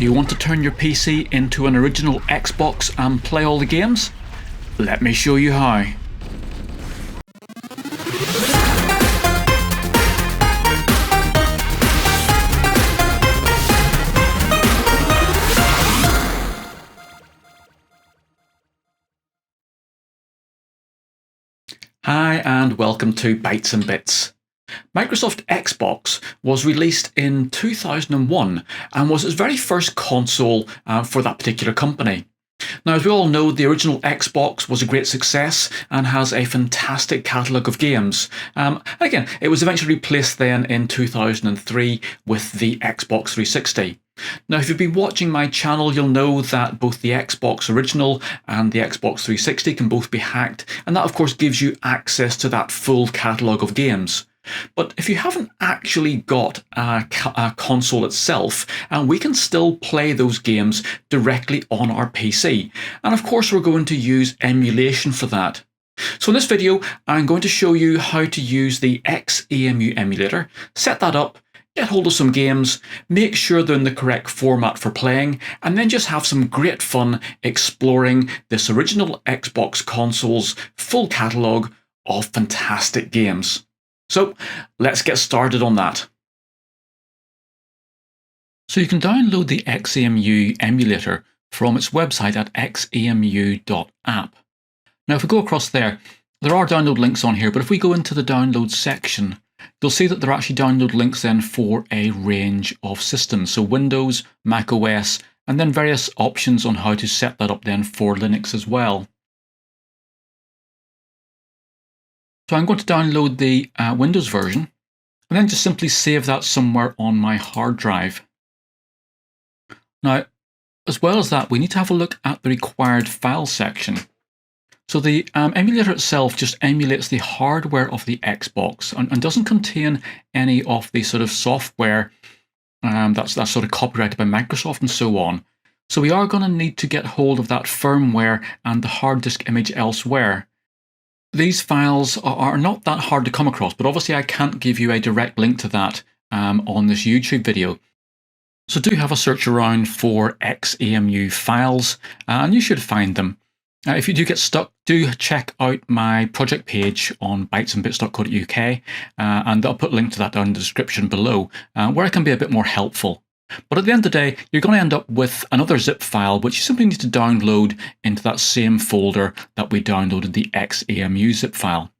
You want to turn your PC into an original Xbox and play all the games? Let me show you how. Hi and welcome to Bytes and Bits. Microsoft Xbox was released in 2001 and was its very first console for that particular company. Now, as we all know, the original Xbox was a great success and has a fantastic catalogue of games. Again, it was eventually replaced then in 2003 with the Xbox 360. Now, if you've been watching my channel, you'll know that both the Xbox original and the Xbox 360 can both be hacked, and that of course gives you access to that full catalogue of games. But if you haven't actually got a console itself, we can still play those games directly on our PC. And of course, we're going to use emulation for that. So in this video, I'm going to show you how to use the Xemu emulator, set that up, get hold of some games, make sure they're in the correct format for playing, and then just have some great fun exploring this original Xbox console's full catalogue of fantastic games. So let's get started on that. So you can download the Xemu emulator from its website at xemu.app. Now if we go across there are download links on here, but if we go into the download section, you'll see that there are actually download links then for a range of systems. So Windows, Mac OS, and then various options on how to set that up then for Linux as well. So I'm going to download the Windows version and then just simply save that somewhere on my hard drive. Now, as well as that, we need to have a look at the required file section. So the emulator itself just emulates the hardware of the Xbox and doesn't contain any of the sort of software that's sort of copyrighted by Microsoft and so on. So we are going to need to get hold of that firmware and the hard disk image elsewhere. These files are not that hard to come across, but obviously I can't give you a direct link to that on this YouTube video. So do have a search around for Xemu files and you should find them. If you do get stuck, do check out my project page on bytesandbits.co.uk and I'll put a link to that down in the description below where I can be a bit more helpful. But at the end of the day, you're going to end up with another zip file which you simply need to download into that same folder that we downloaded the Xemu zip file.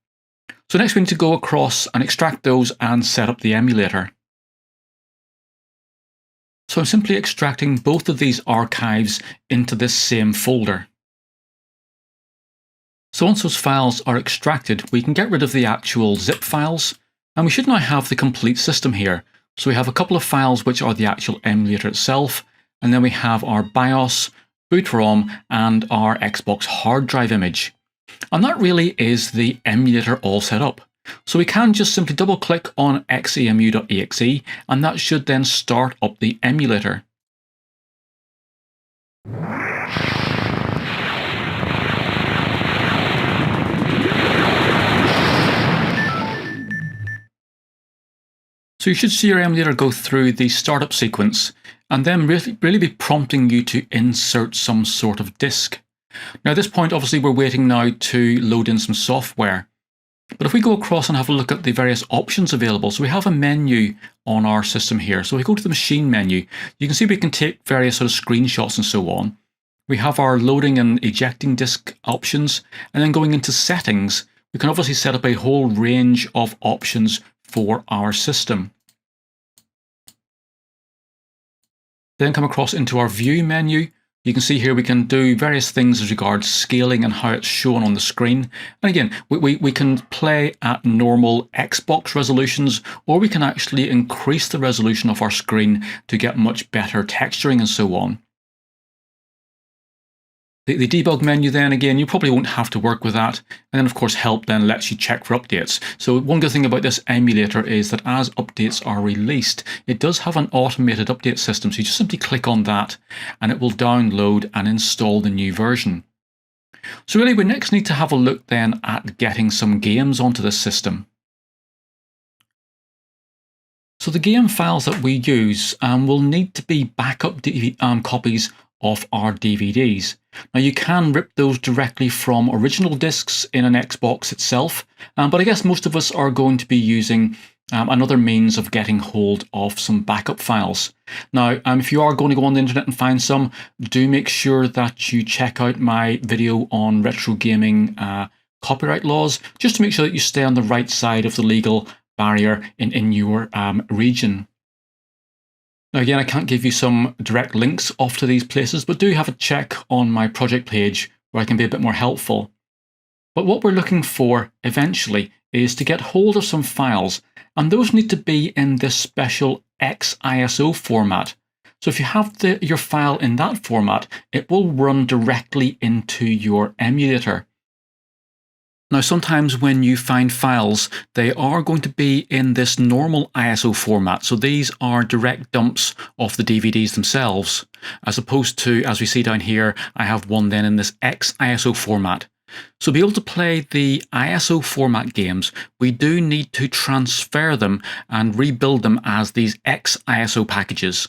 So next we need to go across and extract those and set up the emulator. So I'm simply extracting both of these archives into this same folder. So once those files are extracted, we can get rid of the actual zip files, and we should now have the complete system here. So we have a couple of files which are the actual emulator itself, and then we have our BIOS, boot ROM, and our Xbox hard drive image. And that really is the emulator all set up. So we can just simply double click on xemu.exe, and that should then start up the emulator. So you should see your emulator go through the startup sequence and then really be prompting you to insert some sort of disk. Now at this point, obviously we're waiting now to load in some software. But if we go across and have a look at the various options available, so we have a menu on our system here. So we go to the machine menu, you can see we can take various sort of screenshots and so on. We have our loading and ejecting disk options, and then going into settings, we can obviously set up a whole range of options for our system. Then come across into our view menu. You can see here we can do various things as regards scaling and how it's shown on the screen. And again, we can play at normal Xbox resolutions, or we can actually increase the resolution of our screen to get much better texturing and so on. The debug menu then, again, you probably won't have to work with that. And then of course help then lets you check for updates. So one good thing about this emulator is that as updates are released, it does have an automated update system. So you just simply click on that and it will download and install the new version. So really we next need to have a look then at getting some games onto this system. So the game files that we use will need to be backup copies of our DVDs. Now you can rip those directly from original discs in an Xbox itself, but I guess most of us are going to be using another means of getting hold of some backup files. Now, if you are going to go on the internet and find some, do make sure that you check out my video on retro gaming copyright laws, just to make sure that you stay on the right side of the legal barrier in your region. Now again, I can't give you some direct links off to these places, but do have a check on my project page where I can be a bit more helpful. But what we're looking for eventually is to get hold of some files, and those need to be in this special Xiso format. So if you have your file in that format, it will run directly into your emulator. Now, sometimes when you find files, they are going to be in this normal ISO format. So these are direct dumps of the DVDs themselves, as opposed to, as we see down here, I have one then in this Xiso format. So to be able to play the ISO format games, we do need to transfer them and rebuild them as these Xiso packages.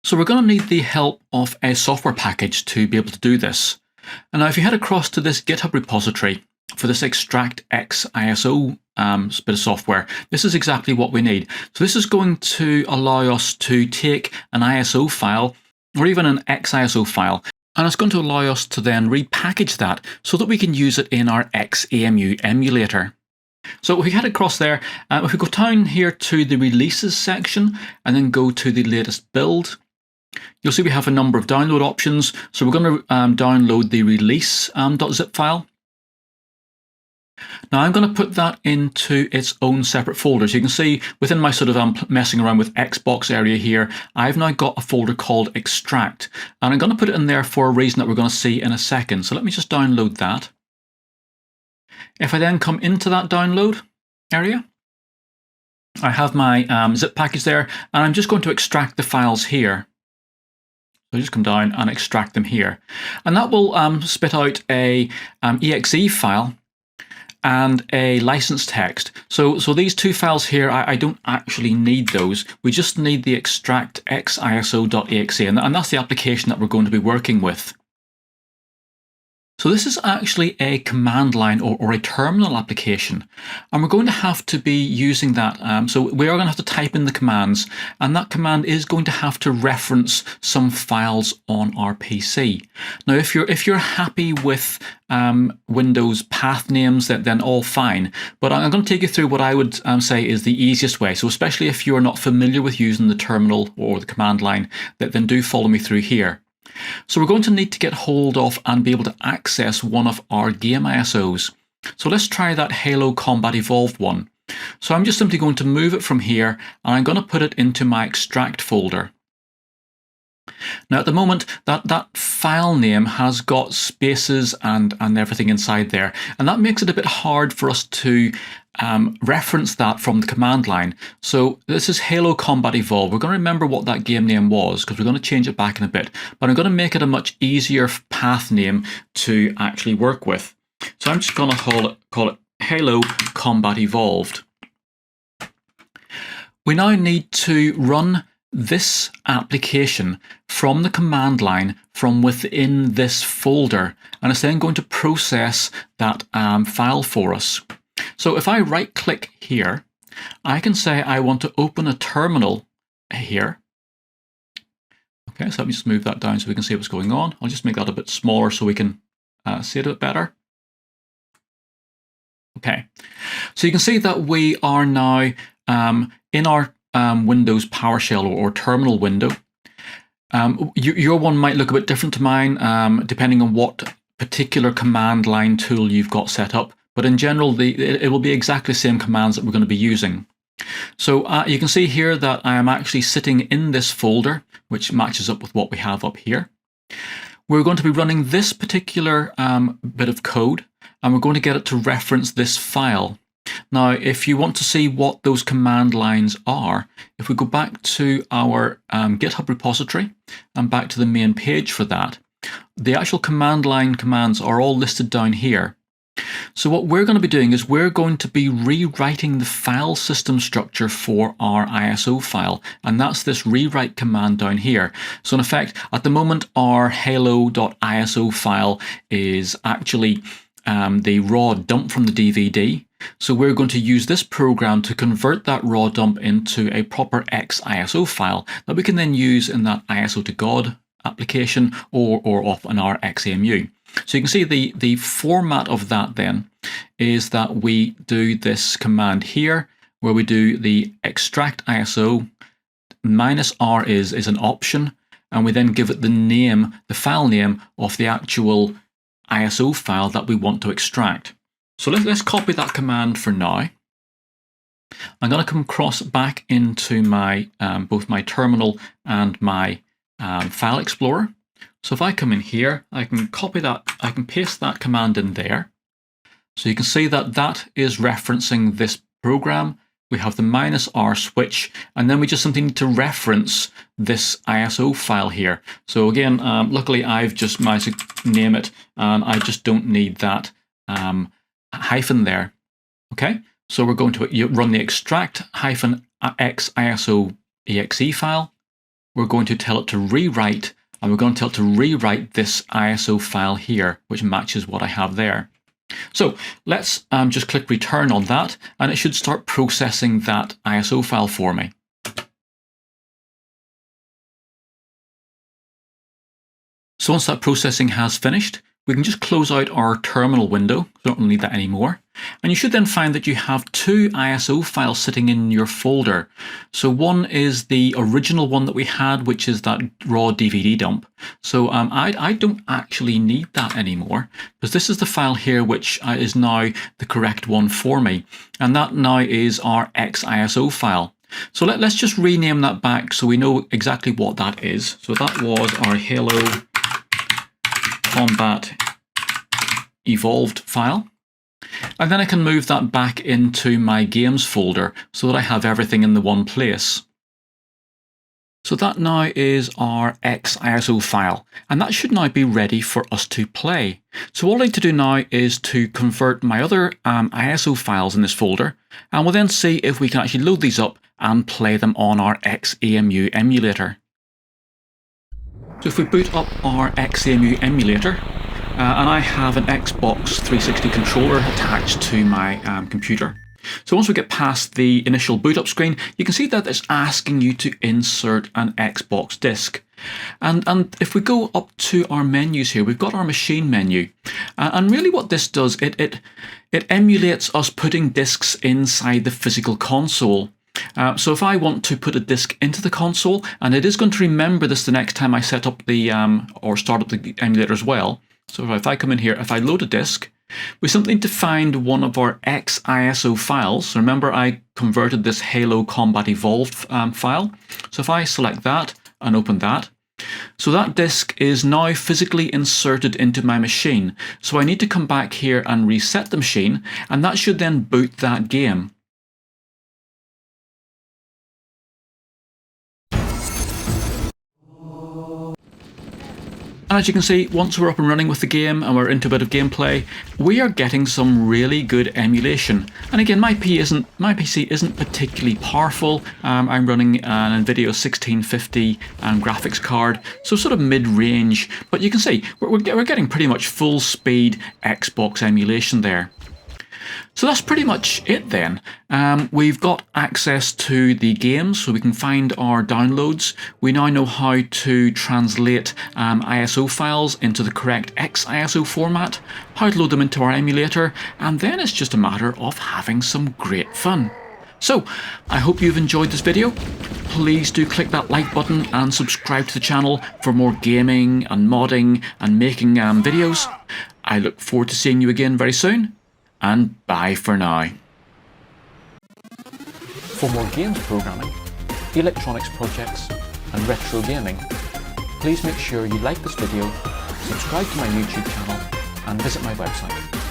So we're going to need the help of a software package to be able to do this. And now if you head across to this GitHub repository for this Extract-xiso bit of software, this is exactly what we need. So this is going to allow us to take an ISO file or even an Xiso file, and it's going to allow us to then repackage that so that we can use it in our Xemu emulator. So if we head across there, if we go down here to the releases section and then go to the latest build, you'll see we have a number of download options. So we're going to download the release.zip file. Now I'm going to put that into its own separate folder. So you can see within my sort of messing around with Xbox area here, I've now got a folder called Extract. And I'm going to put it in there for a reason that we're going to see in a second. So let me just download that. If I then come into that download area, I have my zip package there, and I'm just going to extract the files here. So just come down and extract them here. And that will spit out a exe file and a license text. So these two files here, I don't actually need those. We just need the extract-xiso.exe, and that's the application that we're going to be working with. So this is actually a command line or a terminal application, and we're going to have to be using that. So we are going to have to type in the commands, and that command is going to have to reference some files on our PC. Now, if you're happy with Windows path names, then all fine. But I'm going to take you through what I would say is the easiest way. So especially if you're not familiar with using the terminal or the command line, then do follow me through here. So we're going to need to get hold of and be able to access one of our game ISOs. So let's try that Halo Combat Evolved one. So I'm just simply going to move it from here, and I'm going to put it into my extract folder. Now at the moment, that file name has got spaces and everything inside there, and that makes it a bit hard for us to reference that from the command line. So this is Halo Combat Evolved. We're going to remember what that game name was because we're going to change it back in a bit, but I'm going to make it a much easier path name to actually work with. So I'm just going to call it Halo Combat Evolved. We now need to run this application from the command line from within this folder, and it's then going to process that file for us. So if I right click here, I can say I want to open a terminal here. Okay, so let me just move that down so we can see what's going on. I'll just make that a bit smaller so we can see it a bit better. Okay, so you can see that we are now in our Windows PowerShell or terminal window. Your one might look a bit different to mine, depending on what particular command line tool you've got set up. But in general, it will be exactly the same commands that we're going to be using. So you can see here that I am actually sitting in this folder, which matches up with what we have up here. We're going to be running this particular bit of code, and we're going to get it to reference this file. Now, if you want to see what those command lines are, if we go back to our GitHub repository and back to the main page for that, the actual command line commands are all listed down here. So what we're going to be doing is we're going to be rewriting the file system structure for our ISO file, and that's this rewrite command down here. So in effect, at the moment, our halo.iso file is actually the raw dump from the DVD. So we're going to use this program to convert that raw dump into a proper XISO file that we can then use in that ISO to God application or off in our Xemu. So you can see the format of that then is that we do this command here where we do the Extract-xiso -r is an option, and we then give it the name, the file name of the actual ISO file that we want to extract. So let's copy that command for now. I'm going to come across back into my both my terminal and my file explorer. So if I come in here, I can copy that, I can paste that command in there. So you can see that that is referencing this program. We have the -r switch, and then we just simply need to reference this ISO file here. So again, luckily I've just managed to name it, and I just don't need that hyphen there. Okay, so we're going to run the extract-xiso exe file. We're going to tell it to rewrite, and we're going to tell it to rewrite this ISO file here, which matches what I have there. So let's just click return on that, and it should start processing that ISO file for me. So once that processing has finished, we can just close out our terminal window. We don't need that anymore. And you should then find that you have two ISO files sitting in your folder. So one is the original one that we had, which is that raw DVD dump. So I don't actually need that anymore, because this is the file here which is now the correct one for me. And that now is our XISO file. So let's just rename that back so we know exactly what that is. So that was our Halo Combat Evolved file, and then I can move that back into my games folder so that I have everything in the one place. So that now is our XISO file, and that should now be ready for us to play. So all I need to do now is to convert my other ISO files in this folder, and we'll then see if we can actually load these up and play them on our Xemu emulator. So if we boot up our Xemu emulator, and I have an Xbox 360 controller attached to my computer. So once we get past the initial boot up screen, you can see that it's asking you to insert an Xbox disc. And if we go up to our menus here, we've got our machine menu. And really what this does, it emulates us putting discs inside the physical console. So if I want to put a disk into the console, and it is going to remember this the next time I set up the or start up the emulator as well. So if I come in here, if I load a disk, we simply need to find one of our XISO files. So remember, I converted this Halo Combat Evolved file. So if I select that and open that, so that disk is now physically inserted into my machine. So I need to come back here and reset the machine, and that should then boot that game. And as you can see, once we're up and running with the game and we're into a bit of gameplay, we are getting some really good emulation. And again, my PC isn't particularly powerful. I'm running an NVIDIA 1650 graphics card, so sort of mid-range. But you can see we're getting pretty much full speed Xbox emulation there. So that's pretty much it then. We've got access to the games, so we can find our downloads. We now know how to translate ISO files into the correct XISO format, how to load them into our emulator, and then it's just a matter of having some great fun. So, I hope you've enjoyed this video. Please do click that like button and subscribe to the channel for more gaming and modding and making videos. I look forward to seeing you again very soon. And bye for now. For more games programming, electronics projects and retro gaming, please make sure you like this video, subscribe to my YouTube channel and visit my website.